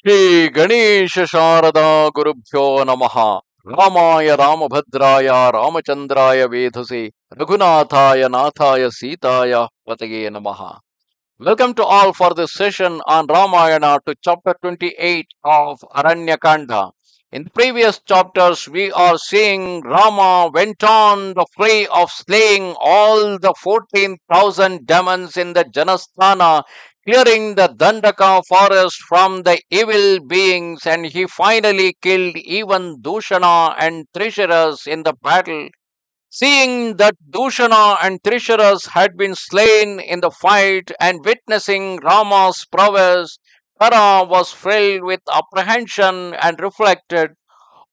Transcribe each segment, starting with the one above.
Shri Ganesha Sharada Gurubhyo Namaha Ramaya Ramabhadraya Ramachandraya Vedhase Raghunathaya Nathaya Sitaya Patage Namaha. Welcome to all for this session on Ramayana to chapter 28 of Aranya Kanda. In the previous chapters, we are seeing Rama went on the fray of slaying all the 14,000 demons in the Janasthana, clearing the Dandaka forest from the evil beings, and he finally killed even Dushana and Trisharas in the battle. Seeing that Dushana and Trisharas had been slain in the fight and witnessing Rama's prowess, Khara was filled with apprehension and reflected,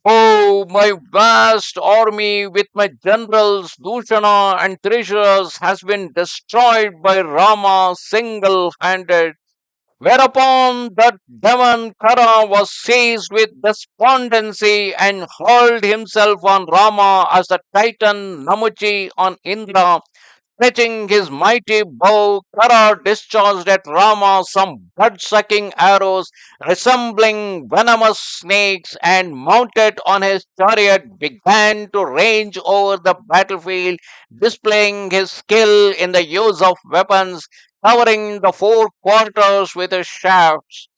"Oh, my vast army with my generals Dushana and Trisharas has been destroyed by Rama single handed." Whereupon that demon Khara was seized with despondency and hurled himself on Rama as the titan Namuchi on Indra. Stretching his mighty bow, Khara discharged at Rama some blood-sucking arrows resembling venomous snakes, and mounted on his chariot began to range over the battlefield, displaying his skill in the use of weapons, covering the four quarters with his shafts.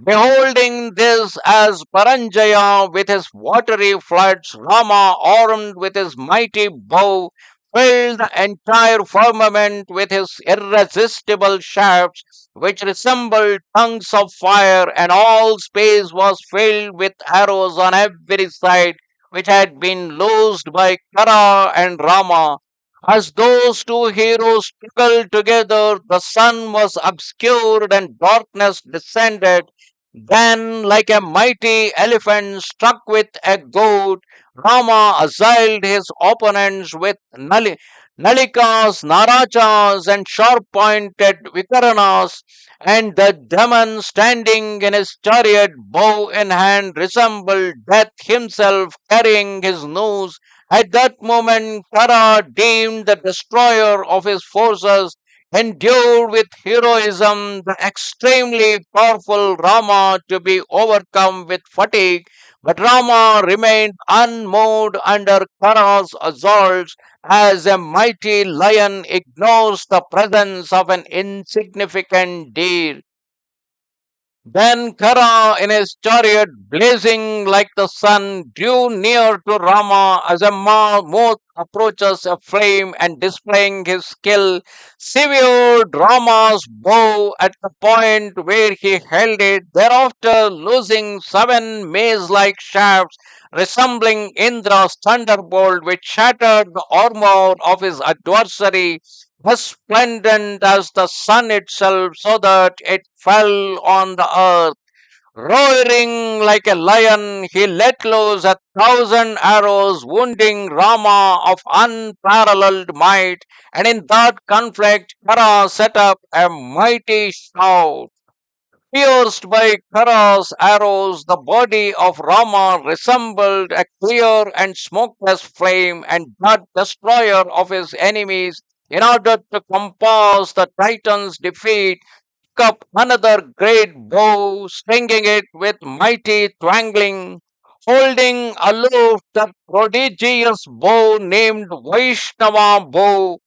Beholding this as Paranjaya with his watery floods, Rama, armed with his mighty bow, filled the entire firmament with his irresistible shafts, which resembled tongues of fire, and all space was filled with arrows on every side, which had been loosed by Kara and Rama. As those two heroes struggled together, the sun was obscured and darkness descended. Then, like a mighty elephant struck with a goad, Rama assailed his opponents with nalikas, narachas, and sharp-pointed vikaranas, and the demon standing in his chariot, bow in hand, resembled Death himself carrying his noose. At that moment, Khara, deemed the destroyer of his forces, endured with heroism the extremely powerful Rama to be overcome with fatigue, but Rama remained unmoved under Khara's assaults, as a mighty lion ignores the presence of an insignificant deer. Then Khara, in his chariot, blazing like the sun, drew near to Rama as a moth approaches a flame, and displaying his skill, severed Rama's bow at the point where he held it, thereafter losing seven mace-like shafts resembling Indra's thunderbolt, which shattered the armour of his adversary, resplendent as the sun itself, so that it fell on the earth. Roaring like a lion, he let loose 1,000 arrows, wounding Rama of unparalleled might, and in that conflict, Kara set up a mighty shout. Pierced by Khara's arrows, the body of Rama resembled a clear and smokeless flame, and that destroyer of his enemies, in order to compass the Titan's defeat, took up another great bow, stringing it with mighty twangling. Holding aloof the prodigious bow named Vaishnava bow,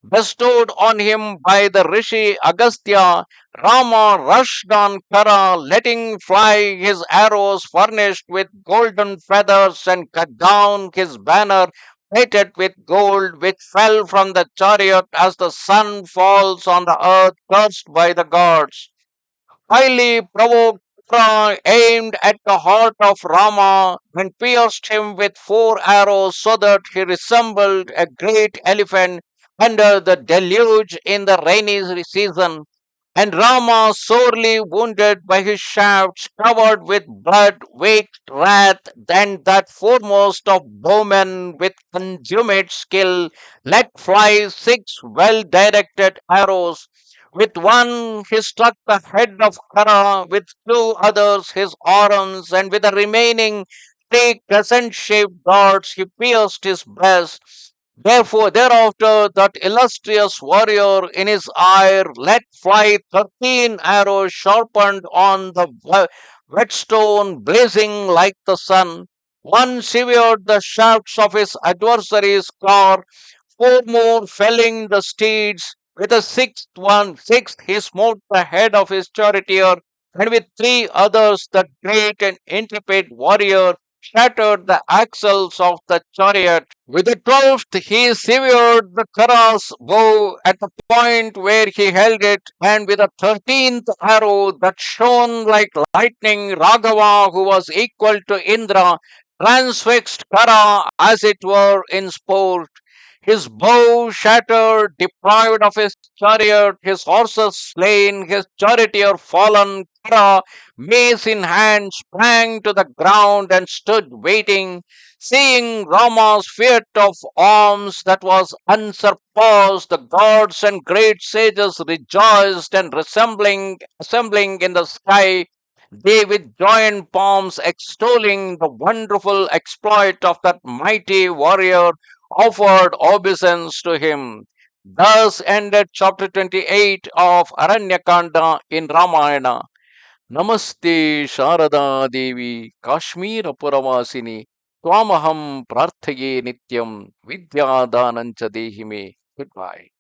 bestowed on him by the Rishi Agastya, Rama rushed on Khara, letting fly his arrows furnished with golden feathers, and cut down his banner plated with gold, which fell from the chariot as the sun falls on the earth cursed by the gods. Highly provoked, Khara aimed at the heart of Rama and pierced him with four arrows, so that he resembled a great elephant under the deluge in the rainy season. And Rama, sorely wounded by his shafts, covered with blood, waked wrath. Then that foremost of bowmen with consummate skill let fly six well directed arrows. With one he struck the head of Khara, with two others his arms, and with the remaining three crescent-shaped darts he pierced his breast. Therefore, thereafter, that illustrious warrior in his ire let fly 13 arrows sharpened on the whetstone blazing like the sun. One severed the shafts of his adversary's car, four more felling the steeds. With a sixth he smote the head of his charioteer, and with three others the great and intrepid warrior shattered the axles of the chariot. With the 12th he severed the Khara's bow at the point where he held it, and with the 13th arrow that shone like lightning, Raghava, who was equal to Indra, transfixed Khara as it were in sport. His bow shattered, deprived of his chariot, his horses slain, his charioteer fallen. Khara, mace in hand, sprang to the ground and stood waiting, seeing Rama's feat of arms that was unsurpassed. The gods and great sages rejoiced, and assembling in the sky, they with joined palms extolling the wonderful exploit of that mighty warrior offered obeisance to him. Thus ended chapter 28 of Aranya Kanda in Ramayana. Namaste Sharada Devi Kashmir Puravasini Twamaham Prarthaye Nityam Vidya Danancha Dehime. Goodbye.